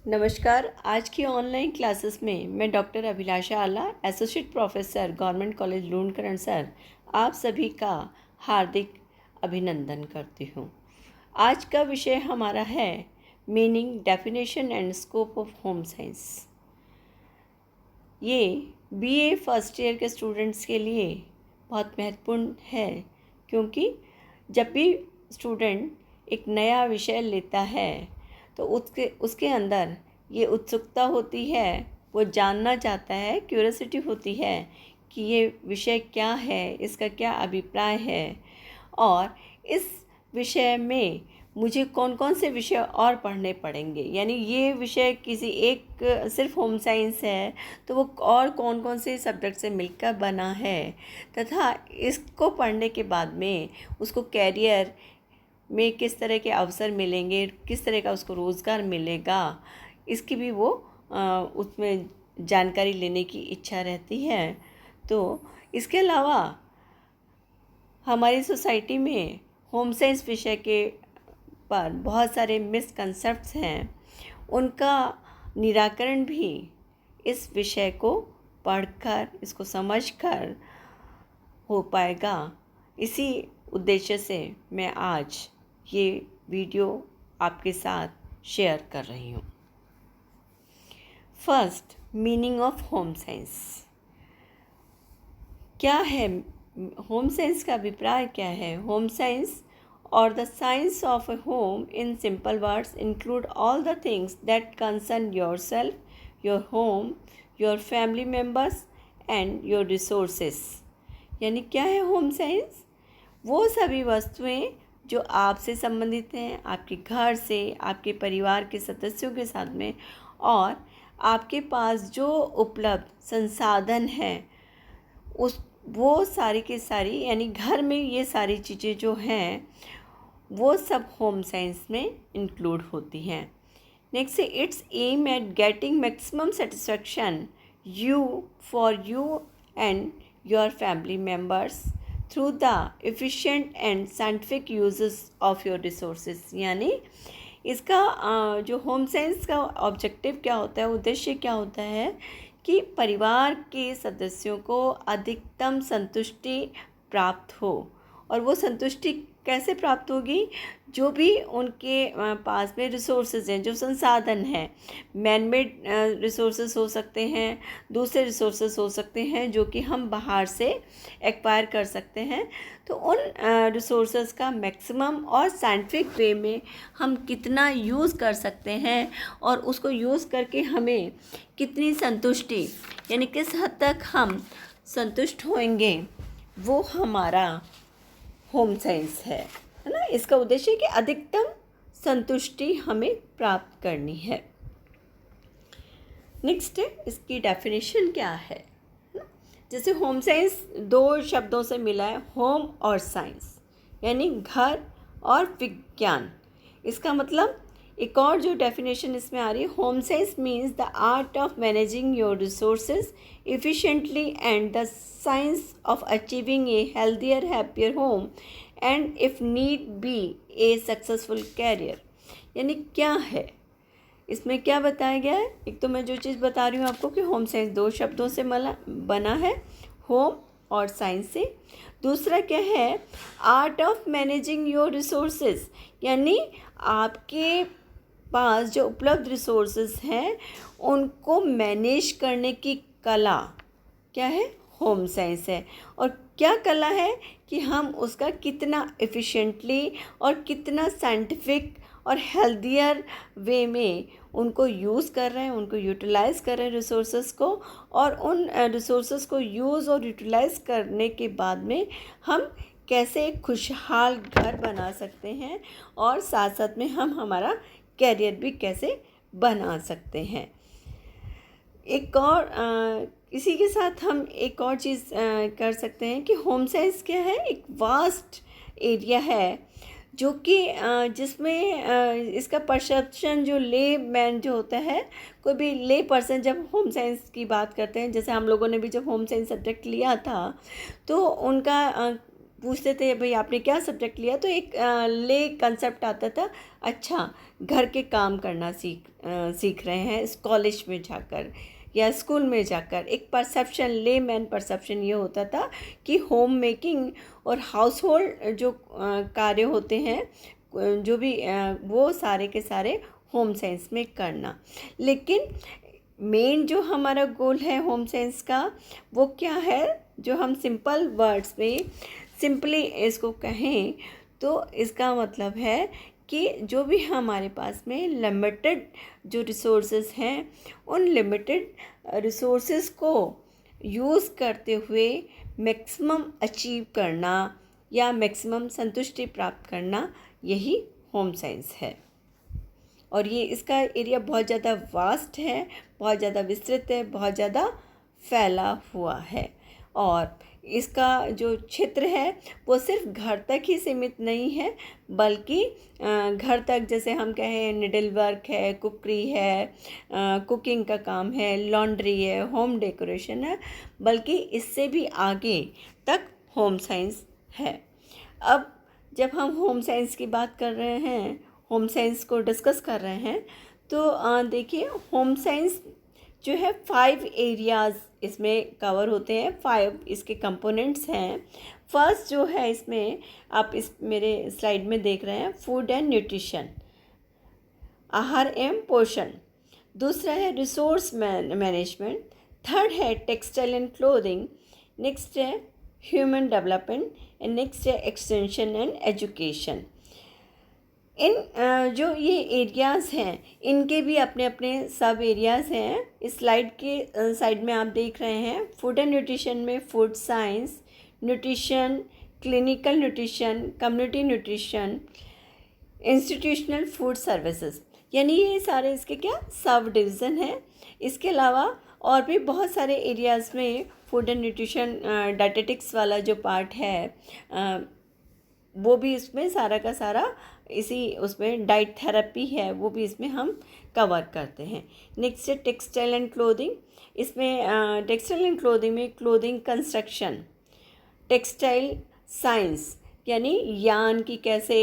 नमस्कार। आज की ऑनलाइन क्लासेस में मैं डॉक्टर अभिलाषा आला, associate professor, government college Lunkaran sir, आप सभी का हार्दिक अभिनंदन करती हूँ। आज का विषय हमारा है meaning, definition and scope of home science. ये बीए फर्स्ट ईयर के स्टूडेंट्स के लिए बहुत महत्वपूर्ण है, क्योंकि जब भी स्टूडेंट एक नया विषय लेता है तो उसके अंदर ये उत्सुकता होती है, वो जानना चाहता है, क्यूरियोसिटी होती है कि ये विषय क्या है, इसका क्या अभिप्राय है और इस विषय में मुझे कौन कौन से विषय और पढ़ने पड़ेंगे। यानी ये विषय किसी एक सिर्फ होम साइंस है तो वो और कौन कौन से सब्जेक्ट से मिलकर बना है, तथा इसको पढ़ने के बाद में उसको कैरियर में किस तरह के अवसर मिलेंगे, किस तरह का उसको रोज़गार मिलेगा, इसकी भी वो उसमें जानकारी लेने की इच्छा रहती है। तो इसके अलावा हमारी सोसाइटी में होम साइंस विषय के पर बहुत सारे मिसकंसेप्ट्स हैं, उनका निराकरण भी इस विषय को पढ़कर, इसको समझकर हो पाएगा। इसी उद्देश्य से मैं आज ये वीडियो आपके साथ शेयर कर रही हूँ। First, meaning of home science क्या है? होम साइंस का अभिप्राय क्या है? Home science or the science of a home, in simple words, include all the things that concern yourself, your home, your family members and your resources। यानी क्या है home science? वो सभी वस्तुएं जो आपसे संबंधित हैं, आपके घर से, आपके परिवार के सदस्यों के साथ में, और आपके पास जो उपलब्ध संसाधन हैं वो सारी की सारी, यानी घर में ये सारी चीज़ें जो हैं वो सब होम साइंस में इंक्लूड होती हैं। Next, its aim at getting maximum satisfaction for you and your family members through the efficient and scientific uses of your resources. यानी इसका जो होम साइंस का ऑब्जेक्टिव क्या होता है, उद्देश्य क्या होता है कि परिवार के सदस्यों को अधिकतम संतुष्टि प्राप्त हो। और वो संतुष्टि कैसे प्राप्त होगी? जो भी उनके पास में रिसोर्सेज हैं, जो संसाधन हैं, मैन मेड रिसोर्सेज हो सकते हैं, दूसरे रिसोर्सेज हो सकते हैं जो कि हम बाहर से एक्वायर कर सकते हैं। तो उन रिसोर्सेज का मैक्सिमम और साइंटिफिक वे में हम कितना यूज़ कर सकते हैं और उसको यूज़ करके हमें कितनी संतुष्टि, यानी किस हद तक हम संतुष्ट होंगे, वो हमारा होम साइंस है ना। इसका उद्देश्य है कि अधिकतम संतुष्टि हमें प्राप्त करनी है। नेक्स्ट, इसकी डेफिनेशन क्या है ना? जैसे होम साइंस दो शब्दों से मिला है, होम और साइंस, यानी घर और विज्ञान। इसका मतलब एक और जो डेफिनेशन इसमें आ रही है, home science means the art of managing your resources efficiently and the science of achieving a healthier, happier home and if need be a successful career। यानी क्या है इसमें, क्या बताया गया है? एक तो मैं जो चीज़ बता रही हूँ आपको कि होम साइंस दो शब्दों से बना है, होम और साइंस से। दूसरा क्या है? Art of managing your resources, यानी आपके पास जो उपलब्ध रिसोर्सेज हैं उनको मैनेज करने की कला क्या है? होम साइंस है। और क्या कला है कि हम उसका कितना एफिशिएंटली और कितना साइंटिफिक और हेल्दियर वे में उनको यूज़ कर रहे हैं, उनको यूटिलाइज़ कर रहे हैं रिसोर्सेज को, और उन रिसोर्सेज को यूज़ और यूटिलाइज़ करने के बाद में हम कैसे एक खुशहाल घर बना सकते हैं और साथ साथ में हम हमारा कैरियर भी कैसे बना सकते हैं। एक और इसी के साथ हम एक और चीज़ कर सकते हैं कि होम साइंस क्या है? एक वास्ट एरिया है जो कि जिसमें इसका परसेप्शन जो ले मैन जो होता है, कोई भी ले पर्सन जब होम साइंस की बात करते हैं, जैसे हम लोगों ने भी जब होम साइंस सब्जेक्ट लिया था तो उनका पूछते थे भाई आपने क्या सब्जेक्ट लिया, तो एक ले कंसेप्ट आता था, अच्छा घर के काम करना सीख रहे हैं कॉलेज में जाकर या स्कूल में जाकर। एक परसेप्शन, ले मैन परसेप्शन ये होता था कि होम मेकिंग और हाउस होल्ड जो कार्य होते हैं, जो भी वो सारे के सारे होम साइंस में करना। लेकिन मेन जो हमारा गोल है होम साइंस का, वो क्या है, जो हम सिंपल वर्ड्स में सिंपली इसको कहें तो इसका मतलब है कि जो भी हमारे पास में लिमिटेड जो रिसोर्सेज हैं, उन लिमिटेड रिसोर्सेज को यूज़ करते हुए मैक्सिमम अचीव करना या मैक्सिमम संतुष्टि प्राप्त करना, यही होम साइंस है। और ये इसका एरिया बहुत ज़्यादा वास्ट है, बहुत ज़्यादा विस्तृत है, बहुत ज़्यादा फैला हुआ है। और इसका जो क्षेत्र है वो सिर्फ घर तक ही सीमित नहीं है, बल्कि घर तक जैसे हम कहें निडल वर्क है, कुकरी है, कुकिंग का काम है, लॉन्ड्री है, होम डेकोरेशन है, बल्कि इससे भी आगे तक होम साइंस है। अब जब हम होम साइंस की बात कर रहे हैं, होम साइंस को डिस्कस कर रहे हैं, तो देखिए होम साइंस जो है 5 एरियाज़ इसमें कवर होते हैं, 5 इसके कंपोनेंट्स हैं। फर्स्ट जो है इसमें आप इस मेरे स्लाइड में देख रहे हैं, फूड एंड न्यूट्रिशन, आहार एवं पोषण। दूसरा है रिसोर्स मैनेजमेंट। थर्ड है टेक्सटाइल एंड क्लोथिंग। नेक्स्ट है ह्यूमन डेवलपमेंट एंड नेक्स्ट है एक्सटेंशन एंड एजुकेशन। इन जो ये एरियाज़ हैं, इनके भी अपने अपने सब एरियाज़ हैं। इस स्लाइड के साइड में आप देख रहे हैं, फूड एंड न्यूट्रिशन में food science, nutrition, clinical nutrition, community nutrition, institutional food services, यानी ये सारे इसके क्या सब डिवीज़न हैं। इसके अलावा और भी बहुत सारे एरियाज़ में फूड एंड न्यूट्रिशन डायटेटिक्स वाला जो पार्ट है, वो भी इसमें सारा का सारा इसी उसमें डाइट थेरेपी है, वो भी इसमें हम कवर करते हैं। नेक्स्ट है टेक्सटाइल एंड क्लोथिंग। इसमें टेक्सटाइल एंड क्लोथिंग में क्लोथिंग कंस्ट्रक्शन, टेक्सटाइल साइंस यानी यान की कैसे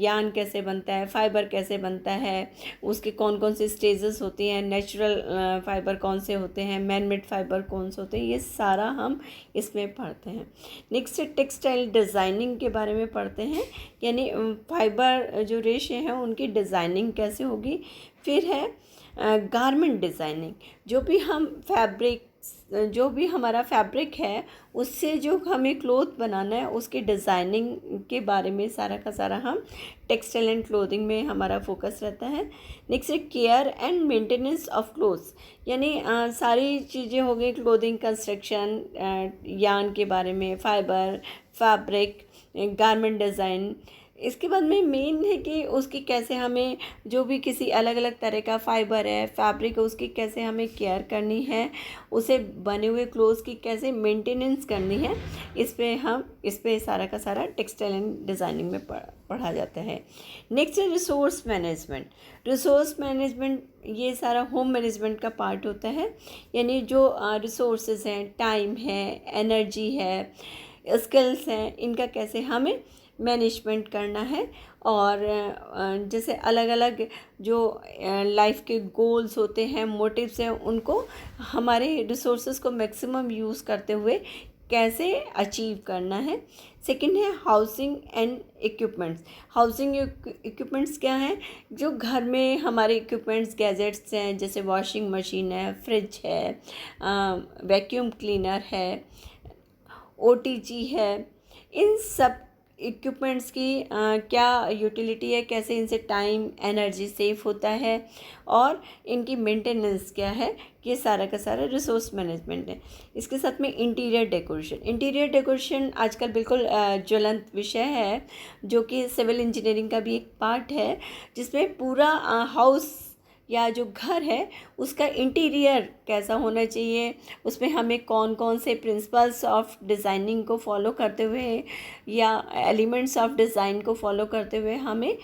यान कैसे बनता है, फाइबर कैसे बनता है, उसके कौन कौन से स्टेजेस होते हैं, नेचुरल फाइबर कौन से होते हैं, मैन मेड फाइबर कौन से होते हैं, ये सारा हम इसमें पढ़ते हैं। नेक्स्ट टेक्सटाइल डिज़ाइनिंग के बारे में पढ़ते हैं, यानी फाइबर जो रेशे हैं उनकी डिज़ाइनिंग कैसे होगी। फिर है गारमेंट डिज़ाइनिंग, जो भी हम जो भी हमारा फैब्रिक है उससे जो हमें क्लोथ बनाना है उसकी डिज़ाइनिंग के बारे में सारा का सारा हम टेक्सटाइल एंड क्लोथिंग में हमारा फोकस रहता है। नेक्स्ट है care and maintenance of clothes, यानी सारी चीज़ें हो गई, क्लोथिंग कंस्ट्रक्शन, यान के बारे में, फाइबर, फैब्रिक, गारमेंट डिज़ाइन। इसके बाद में मेन है कि उसकी कैसे हमें जो भी किसी अलग अलग तरह का फाइबर है, फैब्रिक है, उसकी कैसे हमें केयर करनी है, उसे बने हुए क्लोथ्स की कैसे मेंटेनेंस करनी है, इस पे सारा का सारा टेक्सटाइल एंड डिज़ाइनिंग में पढ़ा जाता है। नेक्स्ट है रिसोर्स मैनेजमेंट। रिसोर्स मैनेजमेंट ये सारा होम मैनेजमेंट का पार्ट होता है, यानी जो रिसोर्सेज हैं, टाइम है, एनर्जी है, स्किल्स हैं, इनका कैसे हमें मैनेजमेंट करना है। और जैसे अलग अलग जो लाइफ के गोल्स होते हैं, मोटिव्स हैं, उनको हमारे रिसोर्सेज को मैक्सिमम यूज़ करते हुए कैसे अचीव करना है। सेकंड है housing and equipments. Housing equipments क्या हैं, जो घर में हमारे इक्विपमेंट्स, गैजेट्स हैं, जैसे वॉशिंग मशीन है, फ्रिज है, वैक्यूम क्लीनर है, OTG है, इन सब इक्विपमेंट्स की क्या यूटिलिटी है, कैसे इनसे टाइम एनर्जी सेव होता है और इनकी मेंटेनेंस क्या है, ये सारा का सारा रिसोर्स मैनेजमेंट है। इसके साथ में इंटीरियर डेकोरेशन आजकल बिल्कुल ज्वलंत विषय है, जो कि सिविल इंजीनियरिंग का भी एक पार्ट है, जिसमें पूरा हाउस या जो घर है उसका इंटीरियर कैसा होना चाहिए, उसमें हमें कौन कौन से प्रिंसिपल्स ऑफ डिज़ाइनिंग को फॉलो करते हुए या एलिमेंट्स ऑफ डिज़ाइन को फॉलो करते हुए हमें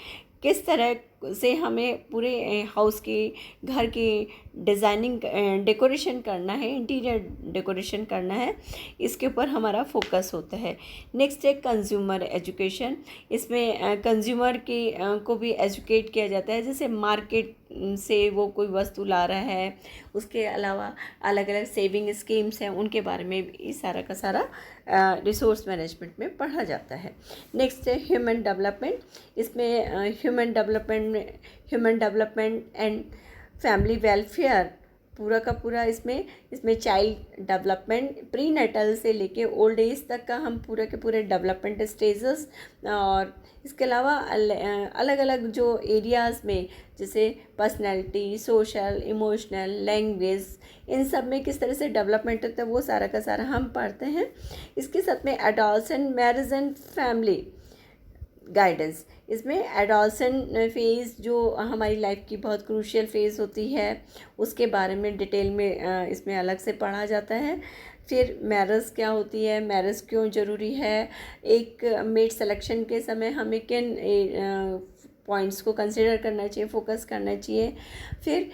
किस तरह से हमें पूरे हाउस की, घर की डिज़ाइनिंग, डेकोरेशन करना है, इंटीरियर डेकोरेशन करना है, इसके ऊपर हमारा फोकस होता है। नेक्स्ट है कंज्यूमर एजुकेशन। इसमें कंज्यूमर को भी एजुकेट किया जाता है, जैसे मार्केट से वो कोई वस्तु ला रहा है, उसके अलावा अलग अलग सेविंग स्कीम्स हैं, उनके बारे में भी सारा का सारा रिसोर्स मैनेजमेंट में पढ़ा जाता है। नेक्स्ट है ह्यूमन डेवलपमेंट। इसमें human development and family welfare पूरा का पूरा इसमें चाइल्ड डेवलपमेंट, प्री नेटल से लेके ओल्ड एज तक का हम पूरा के पूरे डेवलपमेंट स्टेजेस, और इसके अलावा अलग अलग जो एरियाज़ में, जैसे पर्सनैलिटी, सोशल, इमोशनल, लैंग्वेज, इन सब में किस तरह से डेवलपमेंट होता है वो सारा का सारा हम पढ़ते हैं। इसके साथ में adolescent, marriage and family guidance. इसमें एडोलसेंट फेज़ जो हमारी लाइफ की बहुत क्रूशियल फेज़ होती है, उसके बारे में डिटेल में इसमें अलग से पढ़ा जाता है। फिर मैरिज क्या होती है, मैरिज क्यों ज़रूरी है, एक मेट सिलेक्शन के समय हमें किन पॉइंट्स को कंसिडर करना चाहिए, फोकस करना चाहिए। फिर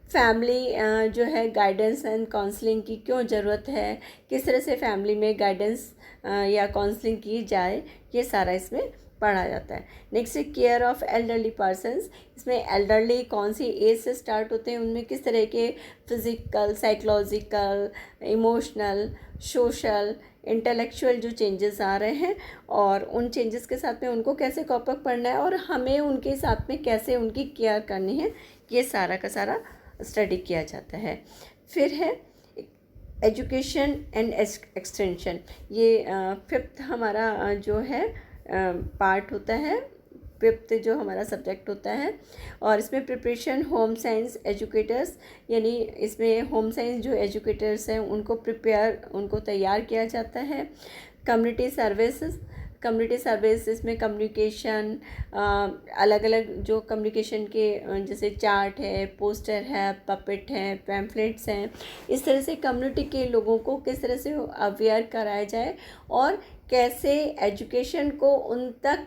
फैमिली जो है गाइडेंस एंड काउंसलिंग की क्यों ज़रूरत है, किस तरह से फैमिली में गाइडेंस या काउंसलिंग की जाए, ये सारा इसमें पढ़ा जाता है। नेक्स्ट है केयर ऑफ एल्डरली पर्सन्स। इसमें एल्डरली कौन सी एज से स्टार्ट होते हैं, उनमें किस तरह के physical, psychological, emotional, social, intellectual जो चेंजेस आ रहे हैं, और उन चेंजेस के साथ में उनको कैसे कॉप अप करना है और हमें उनके साथ में कैसे उनकी केयर करनी है, ये सारा का सारा स्टडी किया जाता है। फिर है एजुकेशन एंड एक्सटेंशन। ये फिफ्थ हमारा जो है पार्ट होता है, फिफ्थ जो हमारा सब्जेक्ट होता है। और इसमें प्रिपरेशन होम साइंस एजुकेटर्स, यानी इसमें होम साइंस जो एजुकेटर्स हैं उनको तैयार किया जाता है। कम्युनिटी सर्विस इसमें कम्युनिकेशन, अलग अलग जो कम्युनिकेशन के जैसे चार्ट है, पोस्टर है, पपेट है, पैम्फलेट्स हैं, इस तरह से कम्युनिटी के लोगों को किस तरह से अवेयर कराया जाए और कैसे एजुकेशन को उन तक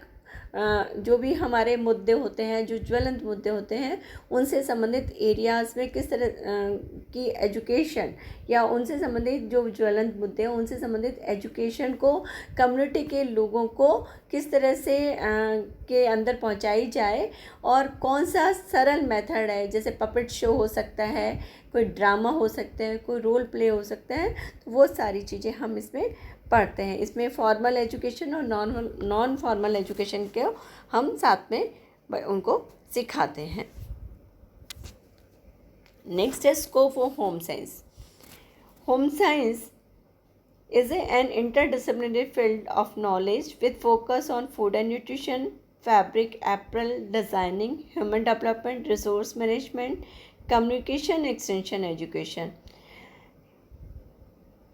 जो भी हमारे मुद्दे होते हैं, जो ज्वलंत मुद्दे होते हैं, उनसे संबंधित एरियाज़ में किस तरह की एजुकेशन या उनसे संबंधित जो ज्वलंत मुद्दे हैं उनसे संबंधित एजुकेशन को कम्युनिटी के लोगों को किस तरह से के अंदर पहुंचाई जाए, और कौन सा सरल मेथड है, जैसे पपेट शो हो सकता है, कोई ड्रामा हो सकता है, कोई रोल प्ले हो सकता है, तो वो सारी चीज़ें हम इसमें पढ़ते हैं। इसमें फॉर्मल एजुकेशन और नॉन फॉर्मल एजुकेशन के हम साथ में उनको सिखाते हैं। नेक्स्ट है scope of home science. Home science is an interdisciplinary field of knowledge with focus on food and nutrition, fabric, apparel, designing, human development, resource management, communication, extension education।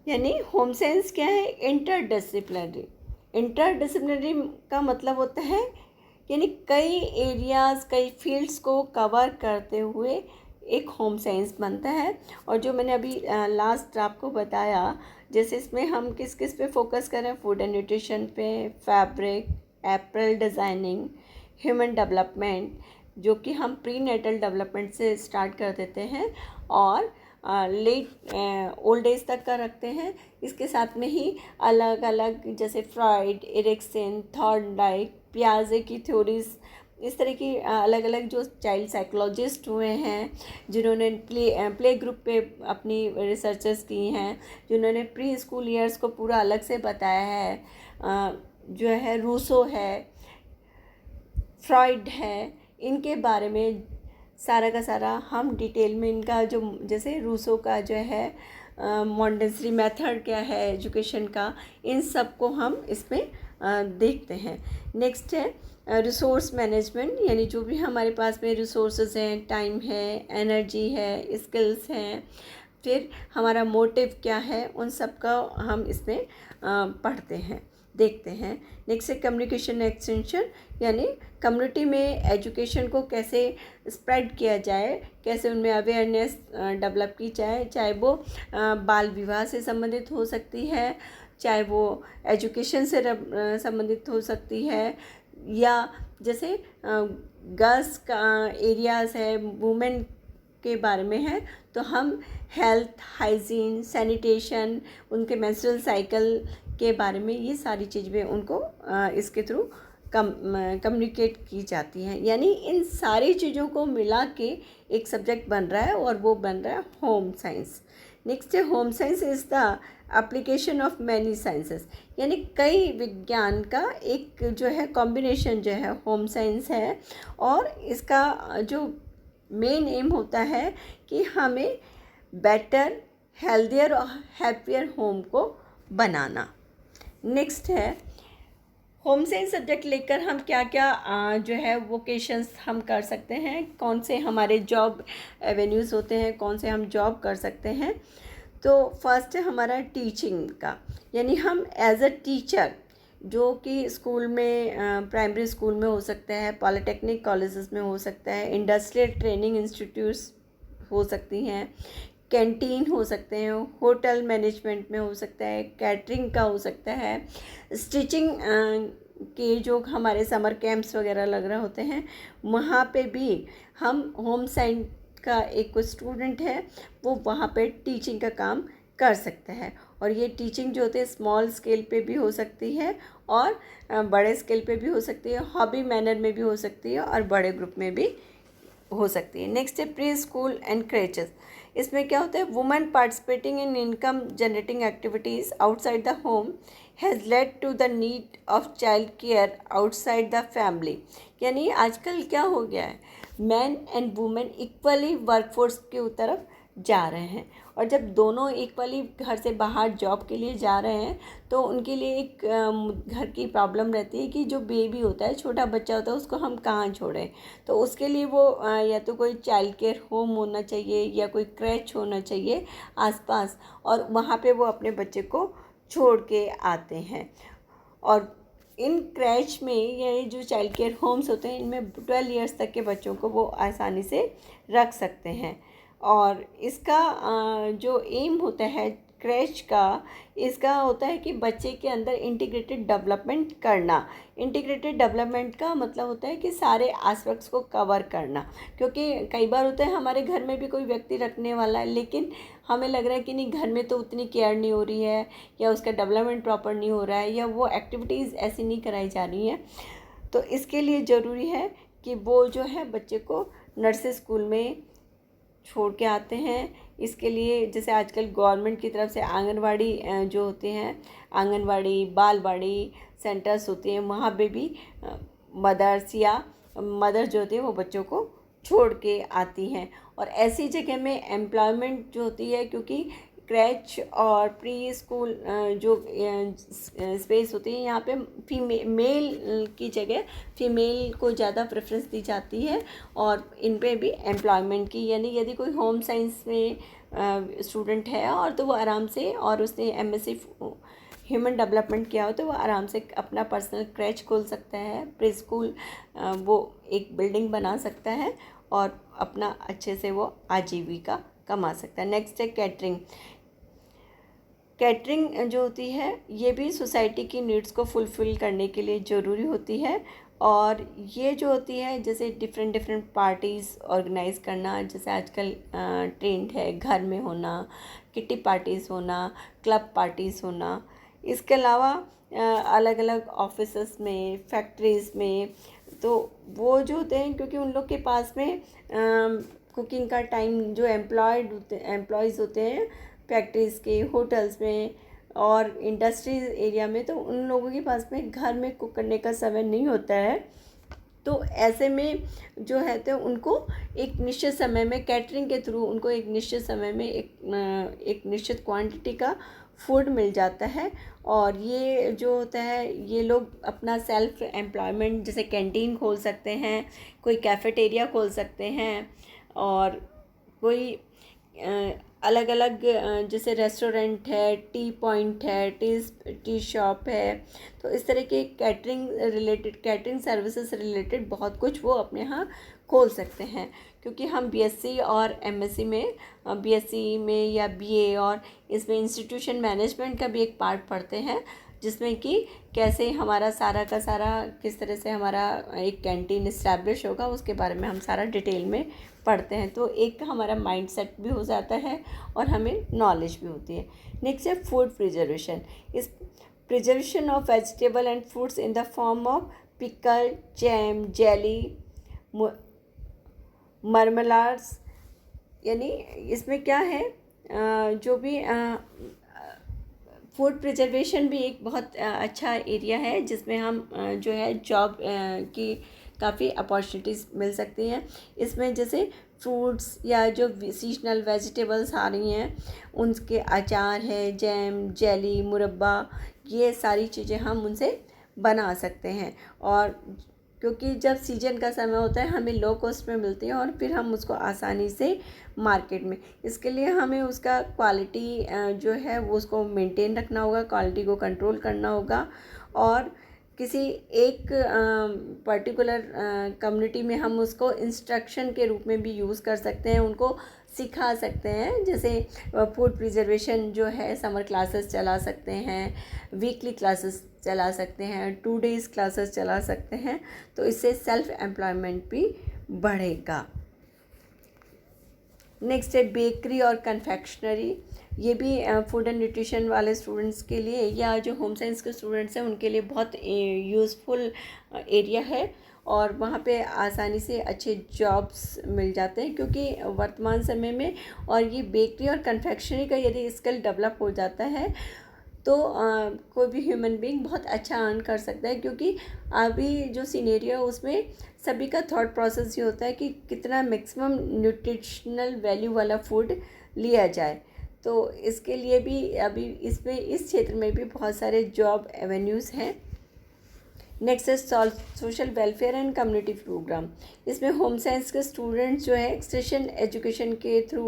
यानी home science क्या है, interdisciplinary. Interdisciplinary का मतलब होता है यानी कई areas, कई फील्ड्स को कवर करते हुए एक होम साइंस बनता है। और जो मैंने अभी लास्ट आपको बताया, जैसे इसमें हम किस किस पे फोकस करें, फूड एंड न्यूट्रिशन पे, fabric, apparel designing, human development, जो कि हम प्री नेटल डेवलपमेंट से स्टार्ट कर देते हैं और लेट ओल्ड एज तक का रखते हैं। इसके साथ में ही अलग अलग जैसे फ्रॉइड, एरिक्सन, थॉर्नडाइक, पियाजे की थ्योरीज, इस तरह की अलग अलग जो चाइल्ड साइकोलॉजिस्ट हुए हैं, जिन्होंने प्ले ग्रुप पे अपनी रिसर्चेस की हैं, जिन्होंने प्री स्कूल ईयर्स को पूरा अलग से बताया है, जो है रूसो है, फ्रॉइड है, इनके बारे में सारा का सारा हम डिटेल में इनका जो जैसे रूसो का जो है मॉन्टेसरी मेथड क्या है एजुकेशन का, इन सब को हम इसमें देखते हैं। नेक्स्ट है रिसोर्स मैनेजमेंट, यानी जो भी हमारे पास में रिसोर्सेज हैं, टाइम है, एनर्जी है, स्किल्स हैं, फिर हमारा मोटिव क्या है, उन सब का हम इसमें पढ़ते हैं, देखते हैं। नेक्स्ट है कम्युनिकेशन एक्सटेंशन, यानी कम्युनिटी में एजुकेशन को कैसे स्प्रेड किया जाए, कैसे उनमें अवेयरनेस डेवलप की जाए, चाहे वो बाल विवाह से संबंधित हो सकती है, चाहे वो एजुकेशन से संबंधित हो सकती है, या जैसे गर्ल्स का एरियाज़ है, वुमेन के बारे में है, तो हम हेल्थ, हाइजीन, सैनिटेशन, उनके मेंस्ट्रुअल साइकिल के बारे में ये सारी चीज़ें उनको इसके थ्रू कम्युनिकेट की जाती हैं। यानी इन सारी चीज़ों को मिला के एक सब्जेक्ट बन रहा है और वो बन रहा है होम साइंस। नेक्स्ट है home science is the application of many sciences, यानी कई विज्ञान का एक जो है कॉम्बिनेशन जो है होम साइंस है। और इसका जो मेन एम होता है कि हमें बेटर, हेल्दियर और हैप्पियर होम को बनाना। नेक्स्ट है होम साइंस सब्जेक्ट लेकर हम क्या क्या जो है वोकेशंस हम कर सकते हैं, कौन से हमारे जॉब एवेन्यूज़ होते हैं, कौन से हम जॉब कर सकते हैं। तो फर्स्ट है हमारा टीचिंग का, यानी हम एज अ टीचर जो कि स्कूल में, प्राइमरी स्कूल में हो सकता है, पॉलिटेक्निक कॉलेजेस में हो सकता है, इंडस्ट्रियल ट्रेनिंग इंस्टीट्यूट्स हो सकती हैं, कैंटीन हो सकते हैं, होटल मैनेजमेंट में हो सकता है, कैटरिंग का हो सकता है, स्टिचिंग के जो हमारे समर कैंप्स वगैरह लग रहे होते हैं वहाँ पे भी हम होम साइंस का एक कोई स्टूडेंट है वो वहाँ पे टीचिंग का काम कर सकता है। और ये टीचिंग जो होती है स्मॉल स्केल पे भी हो सकती है और बड़े स्केल पे भी हो सकती है, हॉबी मैनर में भी हो सकती है और बड़े ग्रुप में भी हो सकती है। नेक्स्ट है प्री स्कूल एंड क्रेचेस। इसमें क्या होता है, women participating in income generating activities outside the home has led to the need of child care outside the family. यानी आजकल क्या हो गया है, man and women equally workforce की तरफ जा रहे हैं और जब दोनों इक्वली घर से बाहर जॉब के लिए जा रहे हैं तो उनके लिए एक घर की प्रॉब्लम रहती है कि जो बेबी होता है, छोटा बच्चा होता है, उसको हम कहाँ छोड़ें। तो उसके लिए वो या तो कोई चाइल्ड केयर होम होना चाहिए या कोई क्रैच होना चाहिए आसपास, और वहाँ पे वो अपने बच्चे को छोड़ के आते हैं। और इन क्रैच में ये जो चाइल्ड केयर होम्स होते हैं इनमें 12 इयर्स तक के बच्चों को वो आसानी से रख सकते हैं। और इसका जो एम होता है क्रैच का, इसका होता है कि बच्चे के अंदर इंटीग्रेटेड डेवलपमेंट करना। इंटीग्रेटेड डेवलपमेंट का मतलब होता है कि सारे एस्पेक्ट्स को कवर करना, क्योंकि कई बार होता है हमारे घर में भी कोई व्यक्ति रखने वाला है लेकिन हमें लग रहा है कि नहीं, घर में तो उतनी केयर नहीं हो रही है या उसका डेवलपमेंट प्रॉपर नहीं हो रहा है या वो एक्टिविटीज़ ऐसी नहीं कराई जा रही हैं। तो इसके लिए ज़रूरी है कि वो जो है बच्चे को नर्सरी स्कूल में छोड़ के आते हैं। इसके लिए जैसे आजकल गवर्नमेंट की तरफ से आंगनवाड़ी जो होते हैं, आंगनवाड़ी बालवाड़ी सेंटर्स होते हैं, वहाँ पे भी मदर्स या मदर जो होती है वो बच्चों को छोड़ के आती हैं। और ऐसी जगह में एम्प्लॉयमेंट जो होती है, क्योंकि क्रैच और प्री स्कूल जो स्पेस होती है यहाँ पे मेल की जगह फीमेल को ज़्यादा प्रेफरेंस दी जाती है और इन पे भी एम्प्लॉयमेंट की, यानी यदि कोई होम साइंस में स्टूडेंट है और तो वो आराम से, और उसने एमएससी ह्यूमन डेवलपमेंट किया हो तो वो आराम से अपना पर्सनल क्रैच खोल सकता है, प्री स्कूल वो एक बिल्डिंग बना सकता है और अपना अच्छे से वो आजीविका कमा सकता है। नेक्स्ट है कैटरिंग। कैटरिंग जो होती है ये भी सोसाइटी की नीड्स को फुलफ़िल करने के लिए ज़रूरी होती है। और ये जो होती है जैसे डिफरेंट पार्टीज़ ऑर्गेनाइज़ करना, जैसे आजकल ट्रेंड है घर में होना, किटी पार्टीज़ होना, क्लब पार्टीज़ होना। इसके अलावा अलग अलग ऑफिसेस में, फैक्ट्रीज़ में, तो वो जो होते हैं क्योंकि उन लोग के पास में कुकिंग का टाइम, जो एम्प्लॉयज़ होते हैं फैक्ट्रीज़ के, होटल्स में और इंडस्ट्रीज एरिया में, तो उन लोगों के पास में घर में कुक करने का समय नहीं होता है। तो ऐसे में जो है तो उनको एक निश्चित समय में कैटरिंग के थ्रू उनको एक निश्चित समय में एक निश्चित क्वांटिटी का फूड मिल जाता है। और ये जो होता है ये लोग अपना सेल्फ एम्प्लॉयमेंट, जैसे कैंटीन खोल सकते हैं, कोई कैफ़ेटेरिया खोल सकते हैं, और कोई अलग अलग जैसे रेस्टोरेंट है, टी पॉइंट है, टी शॉप है। तो इस तरह के कैटरिंग सर्विसेज रिलेटेड बहुत कुछ वो अपने यहाँ खोल सकते हैं। क्योंकि हम बीएससी और एमएससी में, बीएससी में या बीए और इसमें इंस्टीट्यूशन मैनेजमेंट का भी एक पार्ट पढ़ते हैं जिसमें कि कैसे हमारा सारा का सारा किस तरह से हमारा एक कैंटीन इस्टेब्लिश होगा उसके बारे में हम सारा डिटेल में पढ़ते हैं। तो एक हमारा माइंड सेट भी हो जाता है और हमें नॉलेज भी होती है। नेक्स्ट है फूड प्रिजर्वेशन। इस preservation of vegetable and fruits in the form of pickle, jam, jelly, marmalades. यानी इसमें क्या है, जो भी फूड प्रिजर्वेशन भी एक बहुत अच्छा एरिया है जिसमें हम जो है जॉब की काफ़ी अपॉर्चुनिटीज़ मिल सकती हैं। इसमें जैसे फ्रूट्स या जो सीजनल वेजिटेबल्स आ रही हैं उनके अचार है, जैम, जेली, मुरब्बा, ये सारी चीज़ें हम उनसे बना सकते हैं। और क्योंकि जब सीजन का समय होता है हमें लो कॉस्ट में मिलती है और फिर हम उसको आसानी से मार्केट में, इसके लिए हमें उसका क्वालिटी जो है वो उसको मेंटेन रखना होगा, क्वालिटी को कंट्रोल करना होगा। और किसी एक पर्टिकुलर कम्युनिटी में हम उसको इंस्ट्रक्शन के रूप में भी यूज़ कर सकते हैं, उनको सिखा सकते हैं। जैसे फूड प्रिजर्वेशन जो है समर क्लासेस चला सकते हैं, वीकली क्लासेस चला सकते हैं, 2 days क्लासेस चला सकते हैं। तो इससे सेल्फ एम्प्लॉयमेंट भी बढ़ेगा। नेक्स्ट है बेकरी और कन्फेक्शनरी। ये भी फूड एंड न्यूट्रिशन वाले स्टूडेंट्स के लिए या जो होम साइंस के स्टूडेंट्स हैं उनके लिए बहुत यूज़फुल एरिया है और वहाँ पे आसानी से अच्छे जॉब्स मिल जाते हैं। क्योंकि वर्तमान समय में और ये बेकरी और कन्फेक्शनरी का यदि स्किल डेवलप हो जाता है तो कोई भी ह्यूमन बीइंग बहुत अच्छा अर्न कर सकता है। क्योंकि अभी जो सिनेरियो है उसमें सभी का थॉट प्रोसेस ये होता है कि कितना मैक्सिमम न्यूट्रिशनल वैल्यू वाला फूड लिया जाए। तो इसके लिए भी अभी इसमें इस क्षेत्र में भी बहुत सारे जॉब एवेन्यूज़ हैं। नेक्स्ट है social welfare and community program. इसमें होम साइंस के स्टूडेंट्स जो है एक्सटेंशन एजुकेशन के थ्रू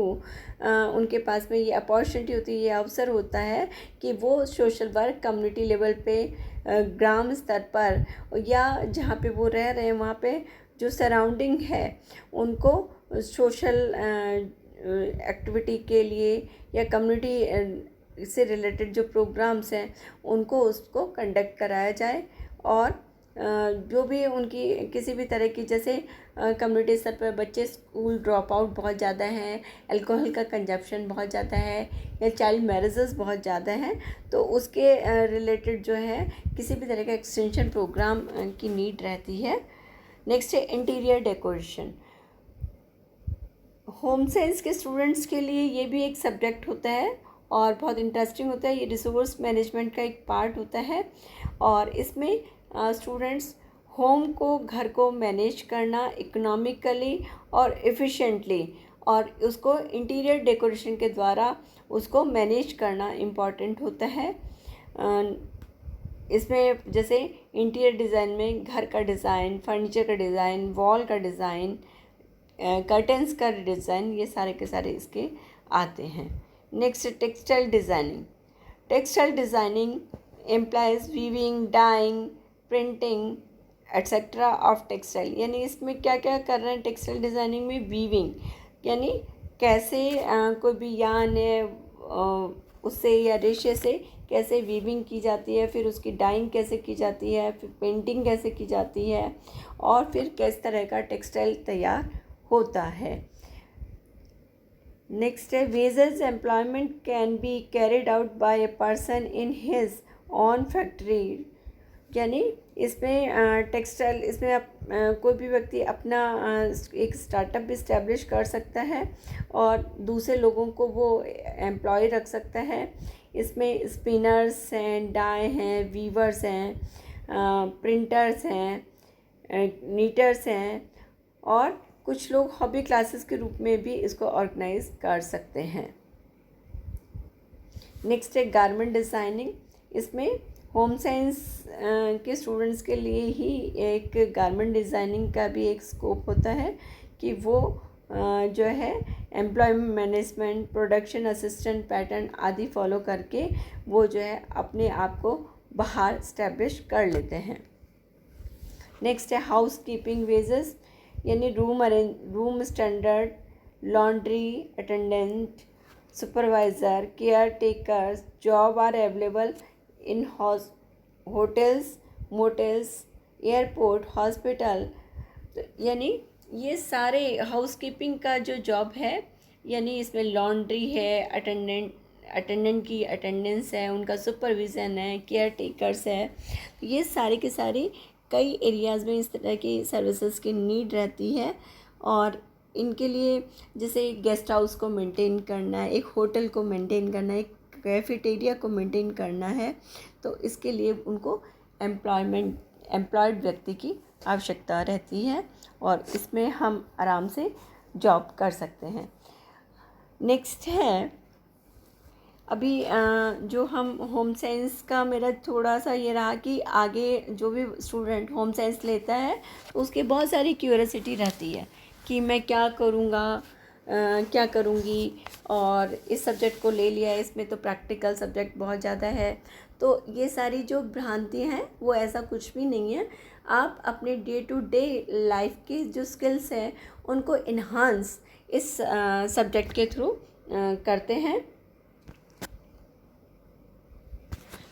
उनके पास में ये अपॉर्चुनिटी होती है, ये अवसर होता है कि वो सोशल वर्क कम्युनिटी लेवल पे, ग्राम स्तर पर या जहाँ पे वो रह रहे हैं वहाँ पे जो सराउंडिंग है उनको सोशल एक्टिविटी के लिए या कम्युनिटी से रिलेटेड जो प्रोग्राम्स हैं उनको उसको कंडक्ट कराया जाए। और जो भी उनकी किसी भी तरह की जैसे कम्युनिटी स्तर पर बच्चे स्कूल ड्रॉप आउट बहुत ज़्यादा हैं, अल्कोहल का कंजप्शन बहुत ज़्यादा है या चाइल्ड मैरिजेस बहुत ज़्यादा हैं, तो उसके रिलेटेड जो है किसी भी तरह का एक्सटेंशन प्रोग्राम की नीड रहती है। नेक्स्ट है इंटीरियर डेकोरेशन। होम साइंस के स्टूडेंट्स के लिए ये भी एक सब्जेक्ट होता है और बहुत इंटरेस्टिंग होता है। ये रिसोर्स मैनेजमेंट का एक पार्ट होता है और इसमें स्टूडेंट्स होम को, घर को मैनेज करना इकोनॉमिकली और एफिशिएंटली और उसको इंटीरियर डेकोरेशन के द्वारा उसको मैनेज करना इम्पॉर्टेंट होता है। इसमें जैसे इंटीरियर डिज़ाइन में घर का डिज़ाइन, फर्नीचर का डिज़ाइन, वॉल का डिज़ाइन, कर्टन्स का डिज़ाइन, ये सारे के सारे इसके आते हैं। Next textile designing. Textile designing employs weaving, dyeing, printing etcetera of textile. यानी इसमें क्या क्या कर रहे हैं टेक्सटाइल डिज़ाइनिंग में, वीविंग यानी कैसे कोई भी यान है उससे या रेशे से कैसे वीविंग की जाती है, फिर उसकी डाइंग कैसे की जाती है, फिर पेंटिंग कैसे की जाती है और फिर किस तरह का टेक्सटाइल तैयार होता है। नेक्स्ट है wages employment can be carried out by a person in his on factory. यानी इसमें टेक्सटाइल इसमें कोई भी व्यक्ति अपना एक स्टार्टअप भी इस्टेब्लिश कर सकता है और दूसरे लोगों को वो एम्प्लॉय रख सकता है। इसमें स्पिनर्स हैं, डाई हैं, वीवर्स हैं, प्रिंटर्स हैं, नीटर्स हैं और कुछ लोग हॉबी क्लासेस के रूप में भी इसको ऑर्गेनाइज कर सकते हैं। नेक्स्ट है गारमेंट डिज़ाइनिंग। इसमें होम साइंस के स्टूडेंट्स के लिए ही एक गारमेंट डिज़ाइनिंग का भी एक स्कोप होता है कि वो जो है employment management, production assistant pattern आदि फॉलो करके वो जो है अपने आप को बाहर स्टैब्लिश कर लेते हैं। नेक्स्ट है हाउस कीपिंग वेजेस। यानी room standard, laundry attendant, supervisor, caretakers job are available in hotels, motels, airport, hospital, यानी ये सारे हाउसकीपिंग का जो जॉब है, यानी इसमें लॉन्ड्री है, अटेंडेंट की अटेंडेंस है, उनका सुपरविज़न है, केयर टेकर्स है, ये सारी की सारी कई एरियाज़ में इस तरह की सर्विसेज की नीड रहती है। और इनके लिए जैसे गेस्ट हाउस को मेंटेन करना है, एक होटल को मेंटेन करना है, एक कैफेटेरिया को मेंटेन करना है, तो इसके लिए उनको एम्प्लॉयड व्यक्ति की आवश्यकता रहती है और इसमें हम आराम से जॉब कर सकते हैं। नेक्स्ट है अभी जो हम होम साइंस का, मेरा थोड़ा सा ये रहा कि आगे जो भी स्टूडेंट होम साइंस लेता है उसकी बहुत सारी क्यूरियोसिटी रहती है कि मैं क्या करूँगा, क्या करूँगी, और इस सब्जेक्ट को ले लिया है, इसमें तो प्रैक्टिकल सब्जेक्ट बहुत ज़्यादा है। तो ये सारी जो भ्रांतियाँ हैं वो ऐसा कुछ भी नहीं है। आप अपने डे टू डे लाइफ की जो स्किल्स हैं उनको इन्हांस इस सब्जेक्ट के थ्रू करते हैं,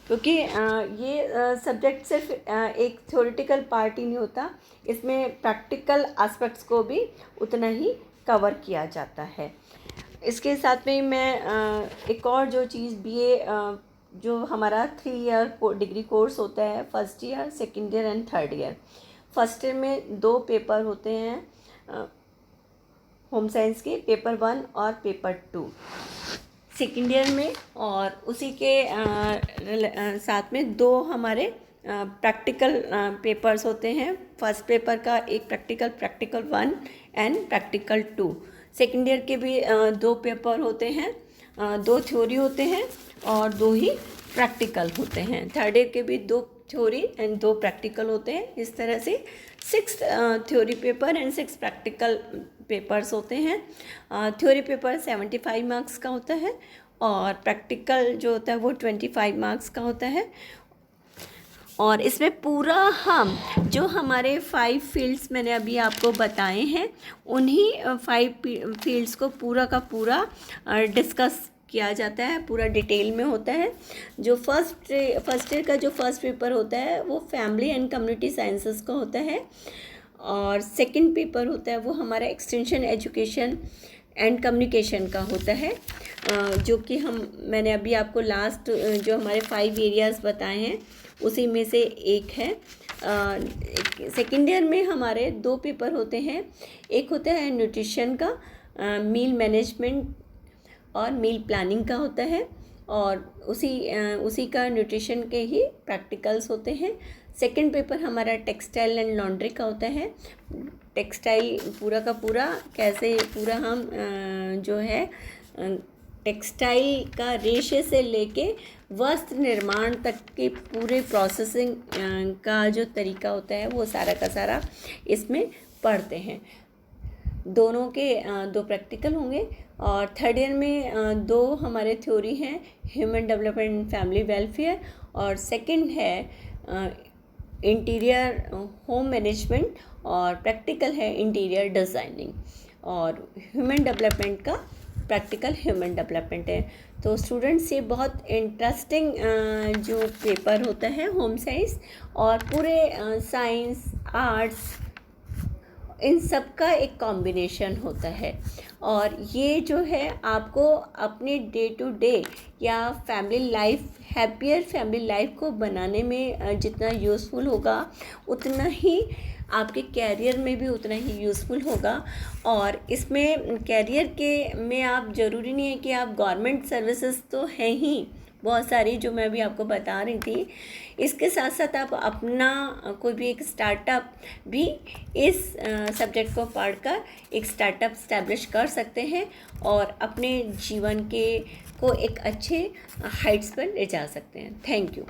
क्योंकि ये सब्जेक्ट सिर्फ एक थ्योरेटिकल पार्ट ही नहीं होता, इसमें प्रैक्टिकल एस्पेक्ट्स को भी उतना ही कवर किया जाता है। इसके साथ में मैं एक और जो चीज़ बीए जो हमारा 3 ईयर डिग्री कोर्स होता है, first year, second year and third year. First year में 2 पेपर होते हैं होम साइंस के, पेपर 1 और पेपर 2 सेकेंड ईयर में, और उसी के साथ में 2 हमारे प्रैक्टिकल पेपर्स होते हैं। फर्स्ट पेपर का एक practical 1 and practical 2। Second year के भी 2 पेपर होते हैं, 2 थ्योरी होते हैं और 2 ही प्रैक्टिकल होते हैं। थर्ड ईयर के भी 2 थ्योरी एंड 2 प्रैक्टिकल होते हैं। इस तरह से 6 theory paper and 6 practical papers होते हैं। थ्योरी पेपर 75 मार्क्स का होता है और प्रैक्टिकल जो होता है वो 25 मार्क्स का होता है। और इसमें पूरा हम जो हमारे 5 फील्ड्स मैंने अभी आपको बताए हैं, उन्हीं 5 फील्ड्स को पूरा का पूरा डिस्कस किया जाता है, पूरा डिटेल में होता है। जो फर्स्ट ईयर का जो फर्स्ट पेपर होता है वो फैमिली एंड कम्युनिटी साइंसेस का होता है, और सेकंड पेपर होता है वो हमारा एक्सटेंशन एजुकेशन एंड कम्युनिकेशन का होता है, जो कि मैंने अभी आपको लास्ट जो हमारे 5 एरियाज़ बताए हैं उसी में से एक है। सेकेंड ईयर में हमारे 2 पेपर होते हैं, एक होता है न्यूट्रिशन का, मील मैनेजमेंट और मील प्लानिंग का होता है, और उसी का न्यूट्रिशन के ही प्रैक्टिकल्स होते हैं। सेकंड पेपर हमारा टेक्सटाइल एंड लॉन्ड्री का होता है। टेक्सटाइल पूरा का पूरा कैसे पूरा हम जो है टेक्सटाइल का रेशे से लेके वस्त्र निर्माण तक के पूरे प्रोसेसिंग का जो तरीका होता है वो सारा का सारा इसमें पढ़ते हैं। दोनों के 2 प्रैक्टिकल होंगे, और थर्ड ईयर में 2 हमारे थ्योरी हैं, human development and family welfare, और सेकंड है इंटीरियर होम मैनेजमेंट, और प्रैक्टिकल है इंटीरियर डिज़ाइनिंग, और ह्यूमन डेवलपमेंट का प्रैक्टिकल ह्यूमन डेवलपमेंट है। तो स्टूडेंट्स ये बहुत इंटरेस्टिंग जो पेपर होता है होम साइंस, और पूरे साइंस आर्ट्स इन सब का एक कॉम्बिनेशन होता है, और ये जो है आपको अपने डे टू डे या family life, happier family life को बनाने में जितना यूज़फुल होगा उतना ही आपके कैरियर में भी उतना ही यूज़फुल होगा। और इसमें कैरियर के में आप ज़रूरी नहीं है कि आप गवर्नमेंट सर्विसेज तो हैं ही बहुत सारी जो मैं अभी आपको बता रही थी, इसके साथ साथ आप अपना कोई भी एक स्टार्टअप भी इस सब्जेक्ट को पढ़कर एक स्टार्टअप स्टैब्लिश कर सकते हैं और अपने जीवन को एक अच्छे हाइट्स पर ले जा सकते हैं। Thank you.